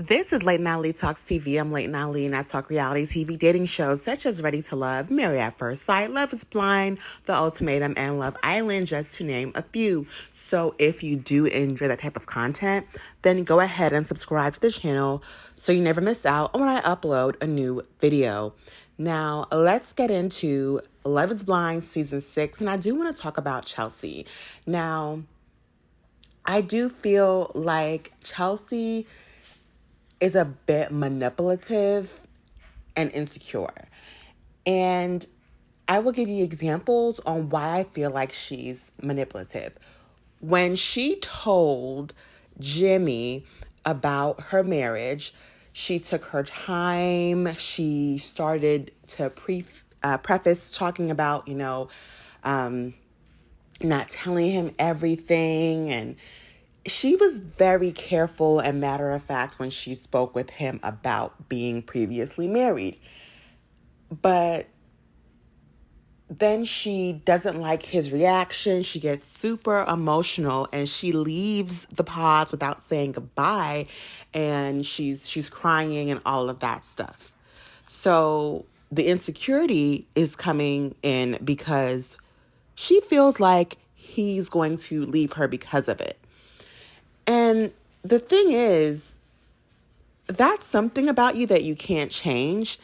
This is Late Night Lee Talks TV. I'm Late Night Lee, and I talk reality TV dating shows such as Ready to Love, Married at First Sight, Love is Blind, The Ultimatum, and Love Island, just to name a few. So if you do enjoy that type of content, then go ahead and subscribe to the channel so you never miss out on when I upload a new video. Now, let's get into Love is Blind Season 6, and I do want to talk about Chelsea. Now, I do feel like Chelsea is a bit manipulative and insecure. And I will give you examples on why I feel like she's manipulative. When she told Jimmy about her marriage, she took her time. She started to preface talking about, not telling him everything, and she was very careful and matter of fact when she spoke with him about being previously married. But then she doesn't like his reaction. She gets super emotional and she leaves the pods without saying goodbye, and she's crying and all of that stuff. So the insecurity is coming in because she feels like he's going to leave her because of it. And the thing is, that's something about you that you can't change.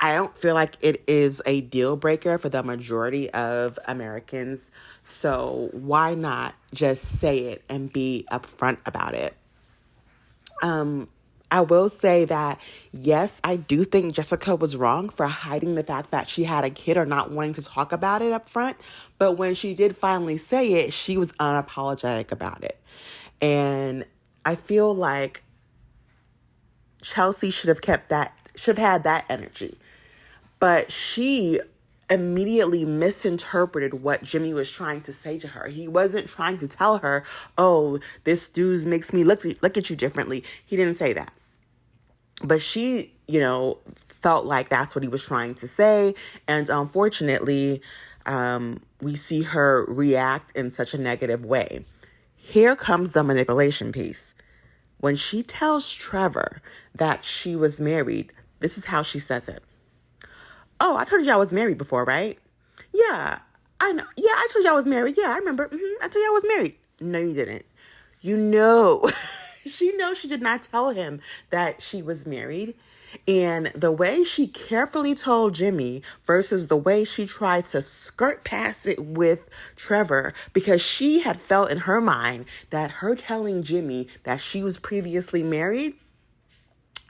I don't feel like it is a deal breaker for the majority of Americans. So why not just say it and be upfront about it? I will say that, yes, I do think Jessica was wrong for hiding the fact that she had a kid or not wanting to talk about it up front. But when she did finally say it, she was unapologetic about it. And I feel like Chelsea should have had that energy. But she immediately misinterpreted what Jimmy was trying to say to her. He wasn't trying to tell her, oh, this dude makes me look at you differently. He didn't say that. But she, felt like that's what he was trying to say. And unfortunately, we see her react in such a negative way. Here comes the manipulation piece. When she tells Trevor that she was married, this is how she says it. Oh, I told you I was married before, right? Yeah, I know. Yeah, I told you I was married. Yeah, I remember. I told you I was married. No, you didn't. She knows she did not tell him that she was married. And the way she carefully told Jimmy versus the way she tried to skirt past it with Trevor, because she had felt in her mind that her telling Jimmy that she was previously married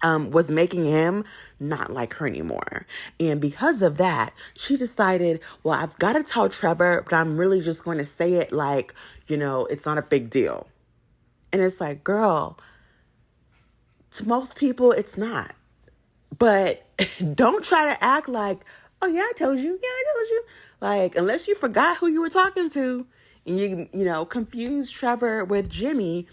was making him not like her anymore. And because of that, she decided, well, I've got to tell Trevor, but I'm really just going to say it like, it's not a big deal. And it's like, girl, to most people, it's not. But don't try to act like, oh, yeah, I told you. Yeah, I told you. Like, unless you forgot who you were talking to and you confused Trevor with Jimmy,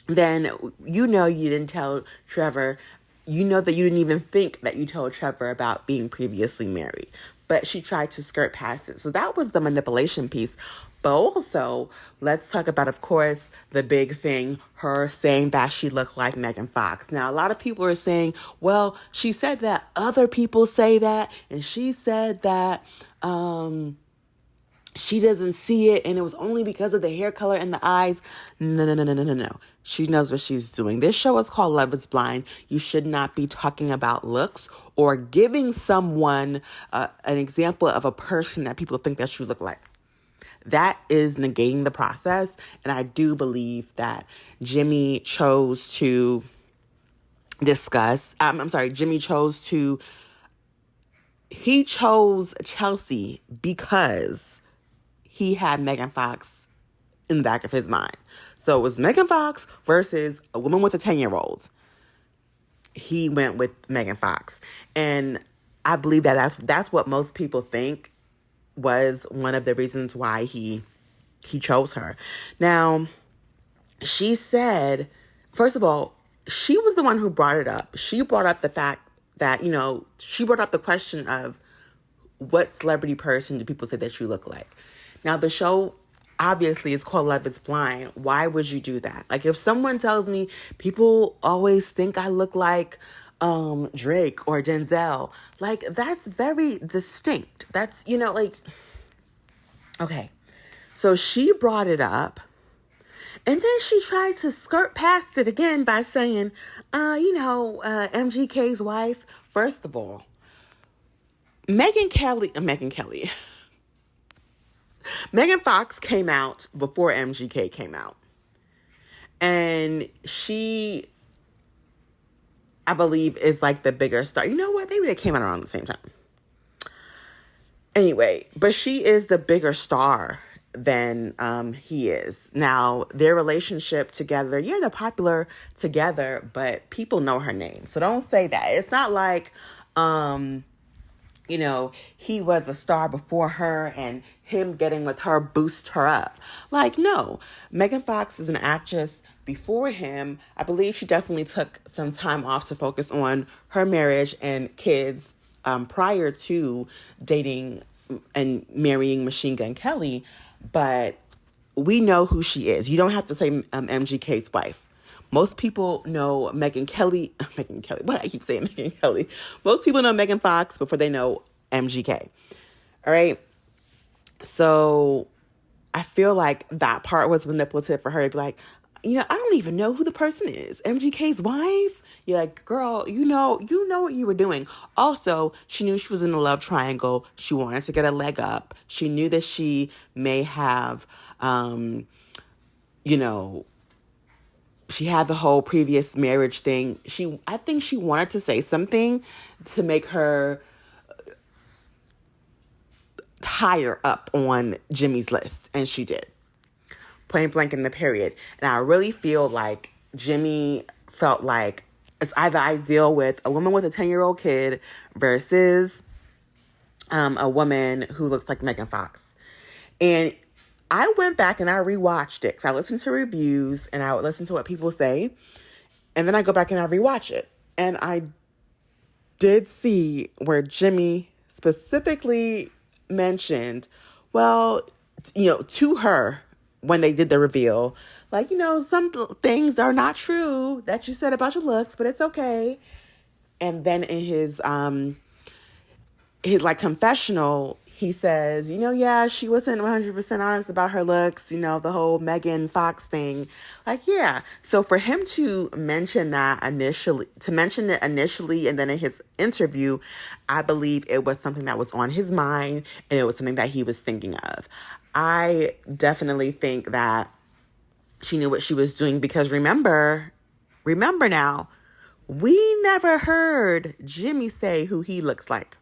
then you didn't tell Trevor. You know that you didn't even think that you told Trevor about being previously married. But she tried to skirt past it. So that was the manipulation piece. But also, let's talk about, of course, the big thing, her saying that she looked like Megan Fox. Now, a lot of people are saying, well, she said that other people say that, and she said that she doesn't see it, and it was only because of the hair color and the eyes. No. She knows what she's doing. This show is called Love is Blind. You should not be talking about looks or giving someone an example of a person that people think that you look like. That is negating the process. And I do believe that Jimmy chose to he chose Chelsea because he had Megan Fox in the back of his mind. So it was Megan Fox versus a woman with a 10-year-old. He went with Megan Fox. And I believe that that's what most people think was one of the reasons why he chose her. Now, she said, first of all, she was the one who brought it up. She brought up the fact that, she brought up the question of what celebrity person do people say that you look like? Now, the show obviously it's called Love is Blind. Why would you do that? Like, if someone tells me people always think I look like Drake or Denzel, like, that's very distinct. That's, like, okay. So she brought it up, and then she tried to skirt past it again by saying, MGK's wife. First of all, Megan Fox came out before MGK came out. And she, I believe, is like the bigger star. You know what? Maybe they came out around the same time. Anyway, but she is the bigger star than he is. Now, their relationship together, yeah, they're popular together, but people know her name. So don't say that. It's not like, he was a star before her and him getting with her boost her up. Like, no. Megan Fox is an actress before him. I believe she definitely took some time off to focus on her marriage and kids prior to dating and marrying Machine Gun Kelly. But we know who she is. You don't have to say MGK's wife. Most people know Megan Kelly. Why do I keep saying Megan Kelly? Most people know Megan Fox before they know MGK. All right. So I feel like that part was manipulative for her to be like, I don't even know who the person is. MGK's wife? You're like, girl, you know what you were doing. Also, she knew she was in a love triangle. She wanted to get a leg up. She knew that she may have, she had the whole previous marriage thing. I think she wanted to say something to make her higher up on Jimmy's list. And she did. Point blank in the period. And I really feel like Jimmy felt like it's either I deal with a woman with a 10-year-old kid versus a woman who looks like Megan Fox. And I went back and I rewatched it. So I listened to reviews and I would listen to what people say. And then I go back and I rewatch it. And I did see where Jimmy specifically mentioned, well, to her when they did the reveal, like, some things are not true that you said about your looks, but it's okay. And then in his like confessional, he says, yeah, she wasn't 100% honest about her looks, the whole Megan Fox thing. Like, yeah. So for him to mention it initially, and then in his interview, I believe it was something that was on his mind and it was something that he was thinking of. I definitely think that she knew what she was doing because remember now, we never heard Jimmy say who he looks like.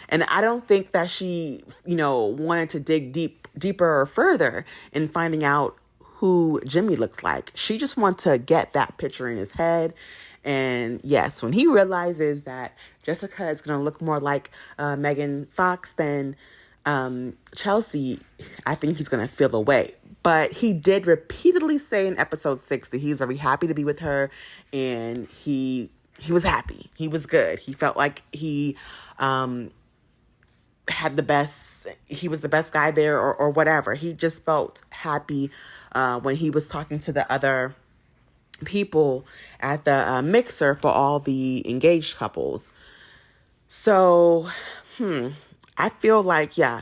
And I don't think that she, wanted to dig deeper or further in finding out who Jimmy looks like. She just wants to get that picture in his head. And yes, when he realizes that Jessica is going to look more like Megan Fox than Chelsea, I think he's going to feel away. But he did repeatedly say in episode 6 that he's very happy to be with her. And he was happy. He was good. He felt like he had the best, he was the best guy there or whatever. He just felt happy when he was talking to the other people at the mixer for all the engaged couples. So, I feel like, yeah,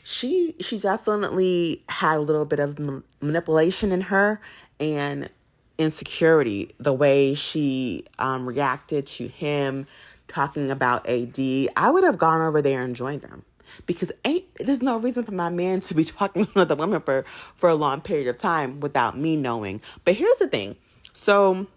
she definitely had a little bit of manipulation in her and insecurity, the way she reacted to him talking about AD. I would have gone over there and joined them because there's no reason for my man to be talking to another woman for a long period of time without me knowing. But here's the thing. So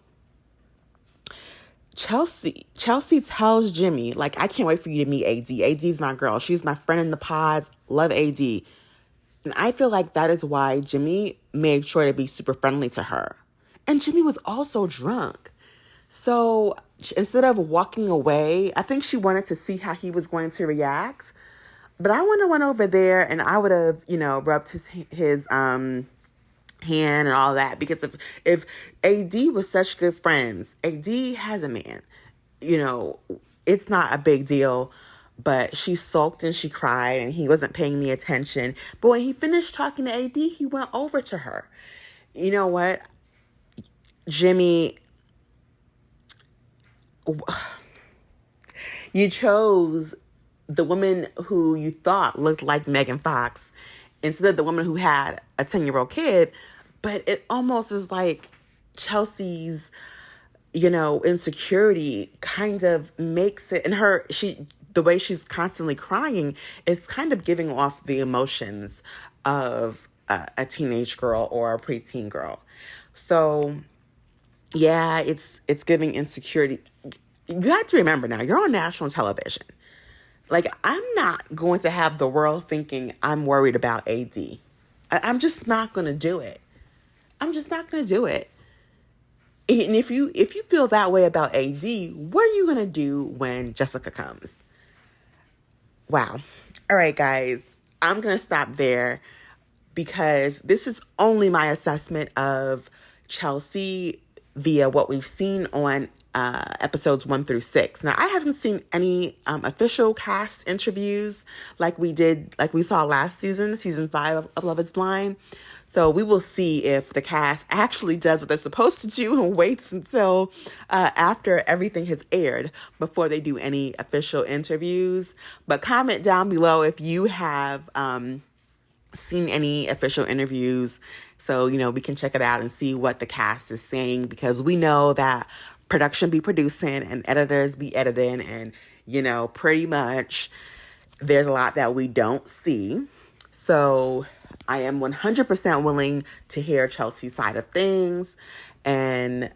Chelsea tells Jimmy, like, I can't wait for you to meet AD. AD's my girl. She's my friend in the pods. Love AD. And I feel like that is why Jimmy made sure to be super friendly to her. And Jimmy was also drunk. So instead of walking away, I think she wanted to see how he was going to react. But I would have went over there and I would have, rubbed his hand and all that. Because if AD was such good friends, AD has a man, it's not a big deal but she sulked and she cried and he wasn't paying any attention. But when he finished talking to AD, he went over to her. You know what, Jimmy, you chose the woman who you thought looked like Megan Fox instead of the woman who had a 10-year-old kid. But it almost is like Chelsea's, insecurity kind of makes it, and the way she's constantly crying is kind of giving off the emotions of a teenage girl or a preteen girl. So yeah, it's giving insecurity. You have to remember now, you're on national television. Like, I'm not going to have the world thinking I'm worried about AD. I'm just not going to do it. I'm just not going to do it. And if you feel that way about AD, what are you going to do when Jessica comes? Wow. All right, guys. I'm going to stop there because this is only my assessment of Chelsea via what we've seen on episodes 1 through 6. Now, I haven't seen any official cast interviews like we saw last season 5 of Love is Blind. So we will see if the cast actually does what they're supposed to do and waits until after everything has aired before they do any official interviews. But comment down below if you have seen any official interviews so, we can check it out and see what the cast is saying, because we know that production be producing and editors be editing, and, pretty much there's a lot that we don't see. So I am 100% willing to hear Chelsea's side of things, and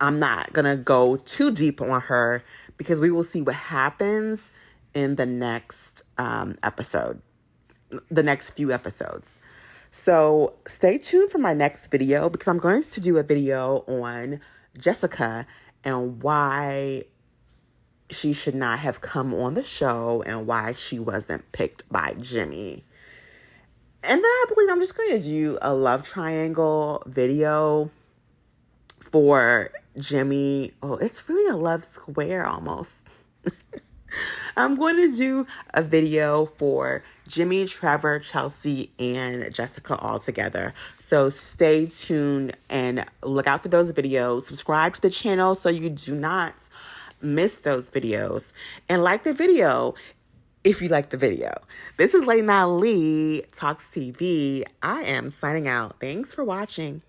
I'm not going to go too deep on her because we will see what happens in the next episode, the next few episodes. So stay tuned for my next video, because I'm going to do a video on Jessica and why she should not have come on the show and why she wasn't picked by Jimmy. And then I believe I'm just going to do a love triangle video for Jimmy. Oh, it's really a love square almost. I'm going to do a video for Jimmy, Trevor, Chelsea, and Jessica all together. So stay tuned and look out for those videos. Subscribe to the channel so you do not miss those videos. And like the video if you like the video. This is Late Night Lee Talks TV. I am signing out. Thanks for watching.